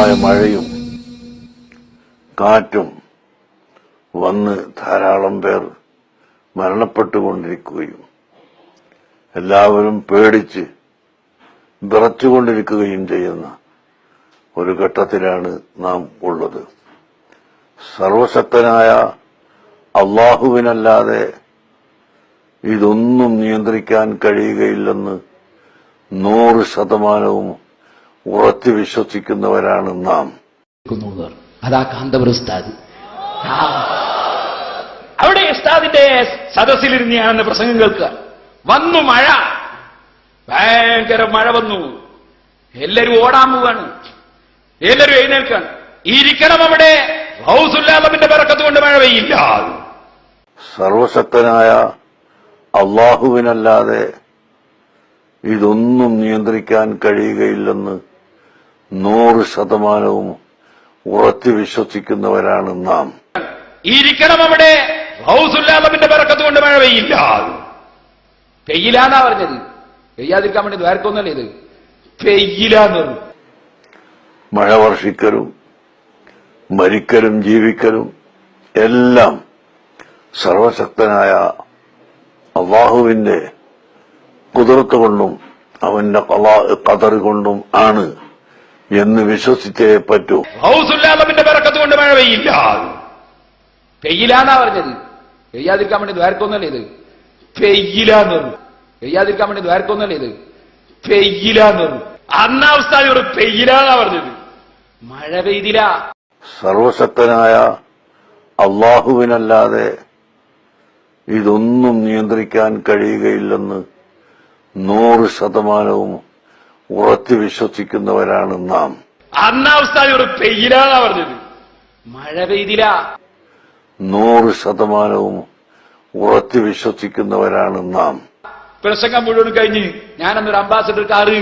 ശക്തമായ മഴയും കാറ്റും വന്ന് ധാരാളം പേർ മരണപ്പെട്ടുകൊണ്ടിരിക്കുകയും എല്ലാവരും പേടിച്ച് വിറച്ചുകൊണ്ടിരിക്കുകയും ചെയ്യുന്ന ഒരു ഘട്ടത്തിലാണ് നാം ഉള്ളത്. സർവശക്തനായ അള്ളാഹുവിനല്ലാതെ ഇതൊന്നും നിയന്ത്രിക്കാൻ കഴിയുകയില്ലെന്ന് 100% ഉറച്ചു വിശ്വസിക്കുന്നവരാണ് നാം. അതാ കാന്തപുരം ഉസ്താദ്. അവിടെ ഉസ്താദിന്റെ സദസ്സിലിരുന്ന് ഞാനെന്ന് പ്രസംഗം കേൾക്കുക. വന്നു മഴ, ഭയങ്കര മഴ വന്നു. എല്ലാരും ഓടാൻ പോവാണ്, എല്ലാരും എഴുന്നേൽക്കാണ്. ഇരിക്കണം അവിടെ. ഹൗസുല്ലാമിന്റെ ബറക്കത്ത് കൊണ്ട് മഴ പെയ്യില്ല. സർവശക്തനായ അള്ളാഹുവിനല്ലാതെ ഇതൊന്നും നിയന്ത്രിക്കാൻ കഴിയുകയില്ലെന്ന് 100% ഉറച്ചു വിശ്വസിക്കുന്നവരാണ് നാം. ഇരിക്കണം അവിടെ. ഹൗസുല്ലാമിന്റെ ബറക്കത്ത് കൊണ്ട് മഴ പെയ്യില്ല. പെയ്യില്ലാന്നാ പറഞ്ഞത്. പെയ്യാതിരിക്കാൻ വേണ്ടി ദ്വാരക്കൊന്നല്ലേ ഇത്. പെയ്യില്ലാന്ന് പറഞ്ഞു. മഴ വർഷിക്കലും മരിക്കലും ജീവിക്കലും എല്ലാം സർവശക്തനായ അള്ളാഹുവിന്റെ ഖുദ്റത്ത് കൊണ്ടും അവന്റെ ഖദർ കൊണ്ടും ആണ് എന്ന് വിശ്വസിച്ചേ പറ്റൂ. ഹൗസുല്ലാമിന്റെ ബറക്കത്ത് കൊണ്ട് മഴ പെയ്യില്ല. പെയ്യില്ലാന്നാ പറഞ്ഞത്. പെയ്യാതിരിക്കാൻ വേണ്ടി ദ്വാരക്കൊന്നല്ലേ ഇത്. പെയ്യില്ലാന്ന് പറഞ്ഞു. പെയ്യാതിരിക്കാൻ വേണ്ടി ദ്വാരക്കൊന്നല്ലേ ഇത്. പെയ്യില്ലാന്ന് പറഞ്ഞു. അന്നാ ഉസ്താദ് പെയ്യില്ലാന്നാ പറഞ്ഞത്. മഴ പെയ്തില്ല. സർവശക്തനായ അള്ളാഹുവിനല്ലാതെ ഇതൊന്നും നിയന്ത്രിക്കാൻ കഴിയുകയില്ലെന്ന് 100% ഉറച്ചു വിശ്വസിക്കുന്നവരാണ് നാം. അന്നാ ഉസ്താദ് പെയ്യില്ലാന്നാ പറഞ്ഞത്. മഴ പെയ്തില്ല. 100% ഉറച്ചു വിശ്വസിക്കുന്നവരാണ് നാം. പ്രസംഗം മുഴുവൻ കഴിഞ്ഞ് ഞാനന്നൊരു അംബാസഡർ കാറ്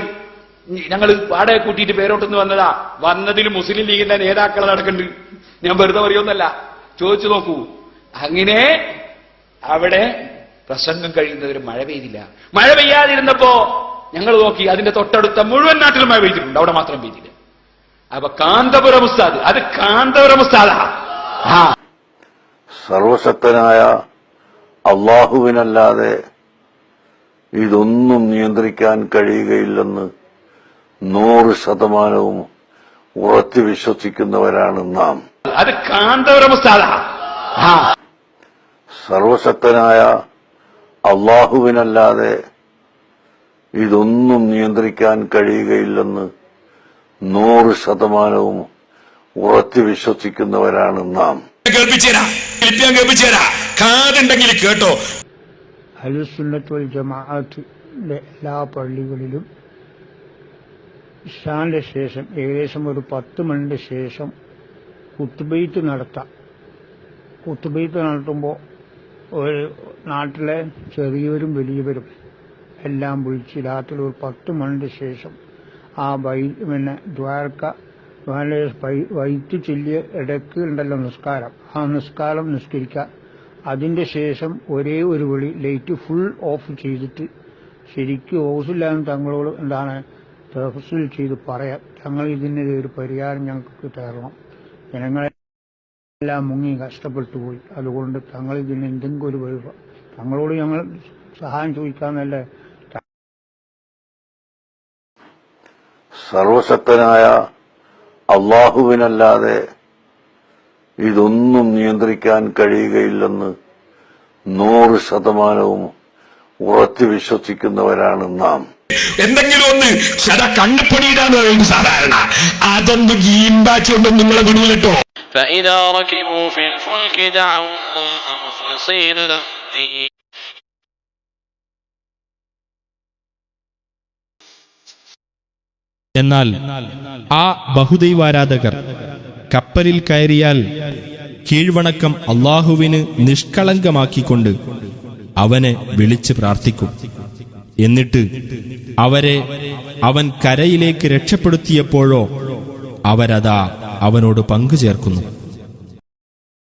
ഞങ്ങൾ വാടക കൂട്ടിയിട്ട് പേരോട്ടെന്ന് വന്നതാ. വന്നതിൽ മുസ്ലിം ലീഗിന്റെ നേതാക്കൾ നടക്കുന്നുണ്ട്. ഞാൻ വെറുതെ പറയുന്നല്ല, ചോദിച്ചു നോക്കൂ. അങ്ങനെ അവിടെ പ്രസംഗം കഴിയുന്നവര് മഴ പെയ്തില്ല. മഴ പെയ്യാതിരുന്നപ്പോ ഞങ്ങൾ നോക്കി, അതിന്റെ തൊട്ടടുത്ത മുഴുവൻ നാട്ടിലും മഴ പെയ്തിട്ടുണ്ട്, അവിടെ മാത്രം പെയ്തില്ല. അപ്പൊ കാന്തപുരം ഉസ്താദ്, അത് കാന്തപുരം ഉസ്താദാ. സർവശക്തനായ അള്ളാഹുവിനല്ലാതെ ഇതൊന്നും നിയന്ത്രിക്കാൻ കഴിയുകയില്ലെന്ന് 100% ഉറച്ചു വിശ്വസിക്കുന്നവരാണ് നാം. അത് കാന്തപുരം ഉസ്താദാ. സർവശക്തനായ അള്ളാഹുവിനല്ലാതെ ഇതൊന്നും നിയന്ത്രിക്കാൻ കഴിയുകയില്ലെന്ന് 100% ഉറച്ചു വിശ്വസിക്കുന്നവരാണ് നാം. കാതുണ്ടെങ്കിൽ കേട്ടോ. അഹ്ലുസുന്നത്ത് വൽ ജമാഅത്തിന്റെ എല്ലാ പള്ളികളിലും ഇശാന്റെ ശേഷം ഏകദേശം ഒരു 10 മണിന്റെ ശേഷം ഖുത്ബത്ത് നടത്താം. ഖുത്ബത്ത് നടത്തുമ്പോൾ ഒരു നാട്ടിലെ ചെറിയവരും വലിയവരും എല്ലാം വിളിച്ച് രാത്രി ഒരു 10 മണിന്റെ ശേഷം ആ വൈറ്റ് ചൊല്ലിയ ഇടയ്ക്ക് ഉണ്ടല്ലോ നിസ്കാരം, ആ നിസ്കാരം നിസ്കരിക്കുക. അതിന്റെ ശേഷം ഒരേ ഒരു വിളി, ലൈറ്റ് ഫുൾ ഓഫ് ചെയ്തിട്ട് ശരിക്കും ഹൗസില്ലാന്ന് തങ്ങളോട് എന്താണ് തഹസ്സിൽ ചെയ്ത് പറയാം, ഞങ്ങൾ ഇതിന് ഒരു പരിഹാരം ഞങ്ങൾക്ക് തരണം, ജനങ്ങളെല്ലാം മുങ്ങി കഷ്ടപ്പെട്ടു പോയി, അതുകൊണ്ട് തങ്ങൾ ഇതിന് എന്തെങ്കിലും ഒരു വഴി തങ്ങളോട് ഞങ്ങൾ സഹായം ചോദിക്കാന്നല്ലേ. സർവശക്തനായ അള്ളാഹുവിനല്ലാതെ ഇതൊന്നും നിയന്ത്രിക്കാൻ കഴിയുകയില്ലെന്ന് 100% ഉറച്ചു വിശ്വസിക്കുന്നവരാണ് നാം. എന്തെങ്കിലും ഒന്ന് കണ്ണപ്പണിയിടാന്ന് പറയുന്നത് സാധാരണ, അതൊന്ന് ഗീമ്പാച്ചുകൊണ്ട് നിങ്ങളെ വിടുവിട്ടോ. എന്നാൽ ആ ബഹുദൈവാരാധകർ കപ്പലിൽ കയറിയാൽ കീഴ്വണക്കം അള്ളാഹുവിന് നിഷ്കളങ്കമാക്കിക്കൊണ്ട് അവനെ വിളിച്ച് പ്രാർത്ഥിക്കും. എന്നിട്ട് അവരെ അവൻ കരയിലേക്ക് രക്ഷപ്പെടുത്തിയപ്പോഴോ അവരതാ അവനോട് പങ്കുചേർക്കുന്നു.